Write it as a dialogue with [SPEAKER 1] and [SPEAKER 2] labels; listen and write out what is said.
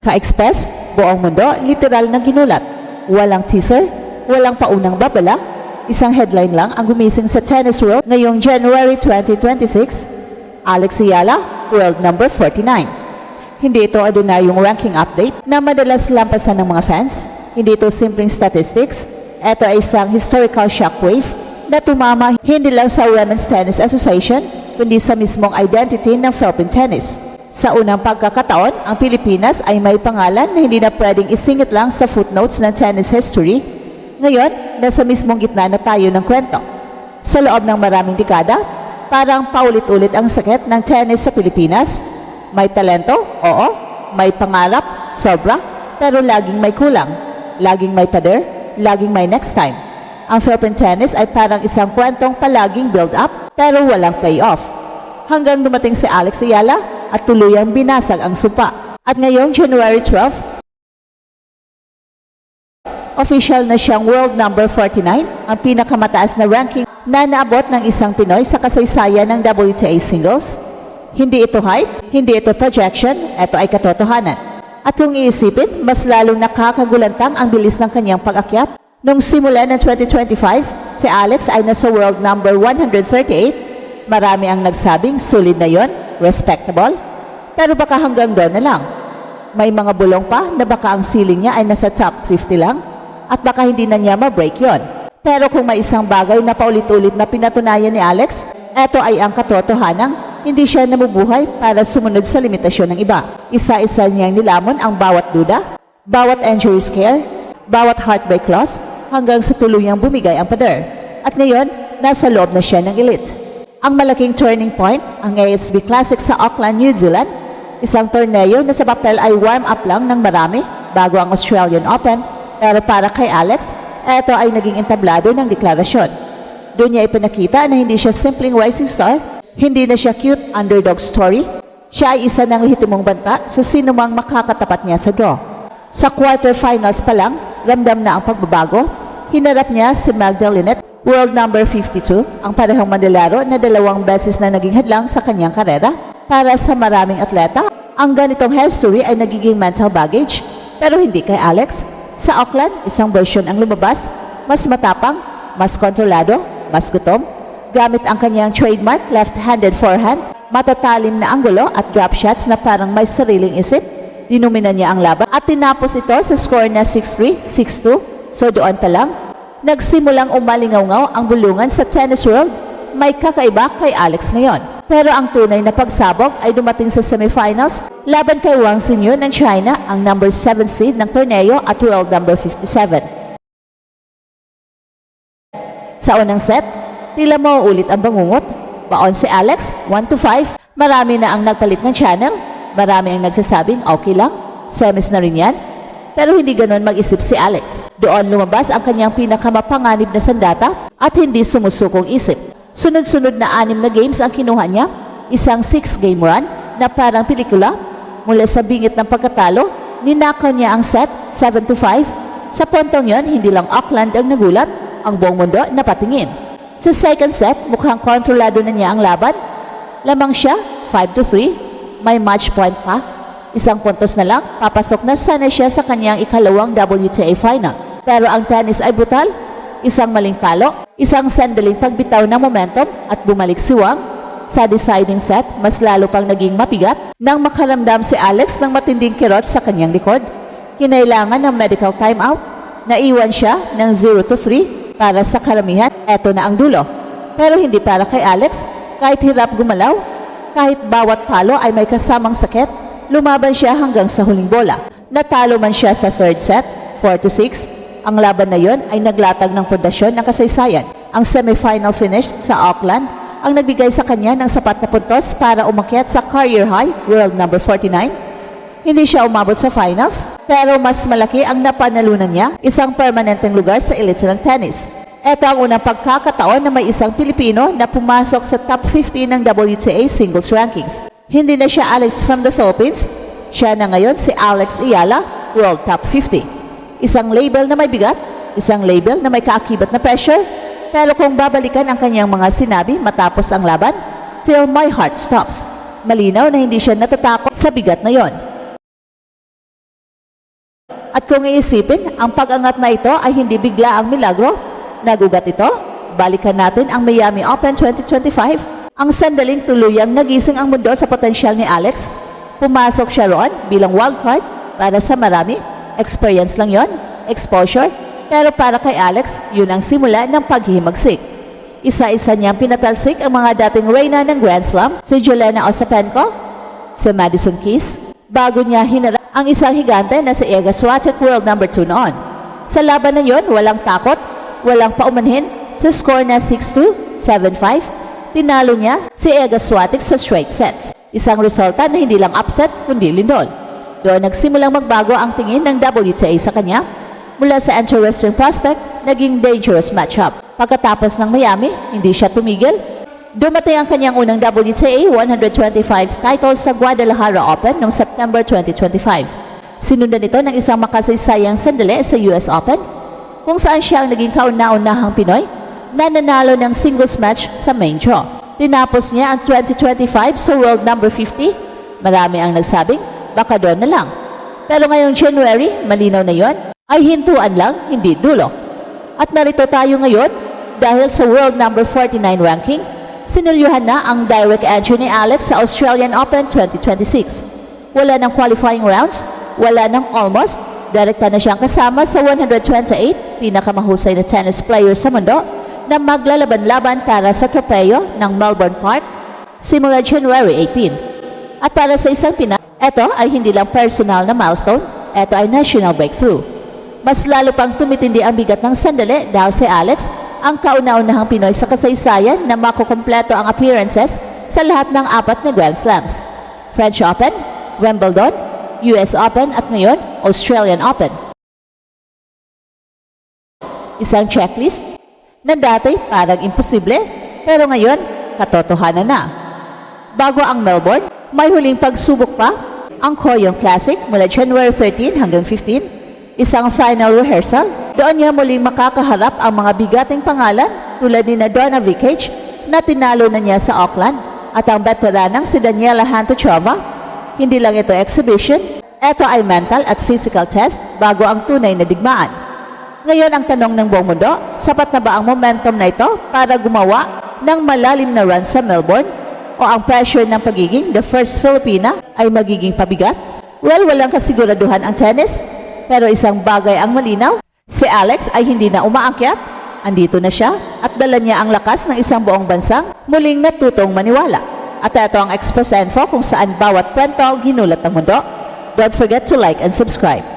[SPEAKER 1] Ka-express, buong mundo, literal na ginulat. Walang teaser, walang paunang babala, isang headline lang ang gumising sa tennis world ngayong January 2026, Alex Ayala, world number 49. Hindi ito ordinaryong ranking update na madalas lampasan ng mga fans. Hindi ito simpleng statistics. Ito ay isang historical shockwave na tumama hindi lang sa Women's Tennis Association, kundi sa mismong identity ng Philippine tennis. Sa unang pagkakataon, ang Pilipinas ay may pangalan na hindi na pwedeng isingit lang sa footnotes ng tennis history. Ngayon, nasa mismong gitna na tayo ng kwento. Sa loob ng maraming dekada, parang paulit-ulit ang sakit ng tennis sa Pilipinas. May talento, oo. May pangarap, sobra. Pero laging may kulang. Laging may pader, laging may next time. Ang Philippine tennis ay parang isang kwentong palaging build-up pero walang payoff. Hanggang dumating si Alex Ayala at tuluyang binasag ang sumpa. At ngayong January 12, official na siyang world number 49, ang pinakamataas na ranking na naabot ng isang Pinoy sa kasaysayan ng WTA singles. Hindi ito hype, hindi ito projection, ito ay katotohanan. At kung iisipin, mas lalong nakakagulantang ang bilis ng kanyang pag-akyat. Nung simula ng 2025, si Alex ay nasa world number 138. Marami ang nagsabing solid na yon, respectable. Pero baka hanggang doon na lang. May mga bulong pa na baka ang ceiling niya ay nasa top 50 lang at baka hindi na niya ma-break yon. Pero kung may isang bagay na paulit-ulit na pinatunayan ni Alex, eto ay ang katotohanang hindi siya namubuhay para sumunod sa limitasyon ng iba. Isa-isa niyang nilamon ang bawat duda, bawat injury scare, bawat heartbreak loss, hanggang sa tuluyang bumigay ang pader. At ngayon, nasa loob na siya ng elite. Ang malaking turning point, ang ASB Classic sa Auckland, New Zealand, isang torneo na sa papel ay warm-up lang ng marami bago ang Australian Open, pero para kay Alex, ito ay naging entablado ng deklarasyon. Doon niya ipinakita na hindi siya simpleng rising star, hindi na siya cute underdog story, siya ay isa ng lehitimong banta sa sinumang makakatapat niya sa draw. Sa quarterfinals pa lang, ramdam na ang pagbabago. Hinarap niya si Magda Linette, world number 52, ang parehong manlalaro na 2 beses na naging hadlang sa kanyang karera. Para sa maraming atleta, ang ganitong history ay nagiging mental baggage, pero hindi kay Alex. Sa Auckland, isang version ang lumabas, mas matapang, mas kontrolado, mas gutom. Gamit ang kanyang trademark left-handed forehand, matatalim na anggulo at drop shots na parang may sariling isip. Dinumina niya ang laban at tinapos ito sa score na 6-3, 6-2. So doon pa lang, nagsimulang umalingaw-ngaw ang bulungan sa tennis world. May kakaiba kay Alex ngayon. Pero ang tunay na pagsabog ay dumating sa semifinals laban kay Wang Xinyu ng China, ang number 7 seed ng torneo at world number 57. Sa unang set, tila mo ulit ang bangungot. Baon si Alex, 1-5. Marami na ang nagpalit ng channel. Marami ang nagsasabing okay lang, semis na rin yan. Pero hindi ganon mag-isip si Alex. Doon lumabas ang kanyang pinakamapanganib na sandata at hindi sumusukong isip. Sunod-sunod na 6 na games ang kinuha niya, isang 6-game run na parang pelikula. Mula sa bingit ng pagkatalo, ninakaw niya ang set 7-5. Sa puntong yon, hindi lang Auckland ang nagulat, ang buong mundo napatingin. Sa second set, mukhang kontrolado na niya ang laban. Lamang siya, 5-3. May match point pa. Isang puntos na lang, papasok na sana siya sa kanyang ikalawang WTA final. Pero ang tennis ay brutal. Isang maling talo, isang sandaling pagbitaw ng momentum at bumalik si Wang. Sa deciding set, mas lalo pang naging mabigat nang makaramdam si Alex ng matinding kirot sa kanyang likod. Kinailangan ng medical timeout. Naiwan siya ng 0-3 para sa karamihan. Eto na ang dulo. Pero hindi para kay Alex. Kahit hirap gumalaw, kahit bawat palo ay may kasamang sakit, lumaban siya hanggang sa huling bola. Natalo man siya sa third set, 4-6. Ang laban na yon ay naglatag ng pundasyon ng kasaysayan. Ang semifinal finish sa Auckland ang nagbigay sa kanya ng sapat na puntos para umakyat sa career high, world number 49. Hindi siya umabot sa finals, pero mas malaki ang napanalunan niya, isang permanenteng lugar sa elite ng tennis. Ito ang unang pagkakataon na may isang Pilipino na pumasok sa top 50 ng WTA singles rankings. Hindi na siya Alex from the Philippines, siya na ngayon si Alex Ayala, world top 50. Isang label na may bigat, isang label na may kaakibat na pressure, pero kung babalikan ang kanyang mga sinabi matapos ang laban, till my heart stops. Malinaw na hindi siya natatakot sa bigat na yon. At kung iisipin, ang pag-angat na ito ay hindi bigla ang milagro. Nagugat ito? Balikan natin ang Miami Open 2025. Ang sandaling tuluyang nagising ang mundo sa potensyal ni Alex. Pumasok siya roon bilang wildcard para sa marami. Experience lang yon, exposure. Pero para kay Alex, yun ang simula ng paghihimagsik. Isa-isa niyang pinatalsik ang mga dating reyna ng Grand Slam, si Jelena Ostapenko, si Madison Keys, bago niya hinarap ang isang higante na si Iga Swiatek, world number 2 noon. Sa laban na yon, walang takot, walang paumanhin. Sa score na 6-2, 7-5, tinalo niya si Iga Swiatek sa straight sets. Isang resulta na hindi lang upset, kundi lindol. Doon nagsimulang magbago ang tingin ng WTA sa kanya. Mula sa interesting prospect, naging dangerous matchup. Pagkatapos ng Miami, hindi siya tumigil. Dumating ang kanyang unang WTA 125 titles sa Guadalajara Open noong September 2025. Sinundan ito ng isang makasaysayang sandali sa US Open, kung saan siya ang naging kauna-unahang Pinoy na nanalo ng singles match sa main draw. Tinapos niya ang 2025 sa world number 50. Marami ang nagsabing, baka doon na lang. Pero ngayong January, malinaw na yon, ay hintuan lang, hindi dulo. At narito tayo ngayon dahil sa world number 49 ranking, sinilyuhan na ang direct entry ni Alex sa Australian Open 2026. Wala ng qualifying rounds, wala ng almost, direkta na siyang kasama sa 128 pinakamahusay na tennis player sa mundo na maglalaban-laban para sa tropeyo ng Melbourne Park simula January 18. At para sa isang Pinoy, ito ay hindi lang personal na milestone, ito ay national breakthrough. Mas lalo pang tumitindi ang bigat ng sandali dahil si Alex ang kauna-unahang Pinoy sa kasaysayan na makukumpleto ang appearances sa lahat ng 4 na Grand Slams. French Open, Wimbledon, US Open at ngayon, Australian Open. Isang checklist na dati parang imposible, pero ngayon, katotohanan na. Bago ang Melbourne, may huling pagsubok pa, ang Koyong Classic mula January 13 hanggang 15, isang final rehearsal. Doon niya muling makakaharap ang mga bigating pangalan tulad ni Donna Vekic na tinalo na niya sa Auckland at ang veteranang si Daniela Hantuchova. Hindi lang ito exhibition, ito ay mental at physical test bago ang tunay na digmaan. Ngayon ang tanong ng buong mundo, sapat na ba ang momentum na ito para gumawa ng malalim na run sa Melbourne? O ang pressure ng pagiging the first Filipina ay magiging pabigat? Well, walang kasiguraduhan ang tennis. Pero isang bagay ang malinaw, si Alex ay hindi na umaakyat, andito na siya at dala niya ang lakas ng isang buong bansang muling natutong maniwala. At ito ang Express Info kung saan bawat kwento ginulat ng mundo. Don't forget to like and subscribe.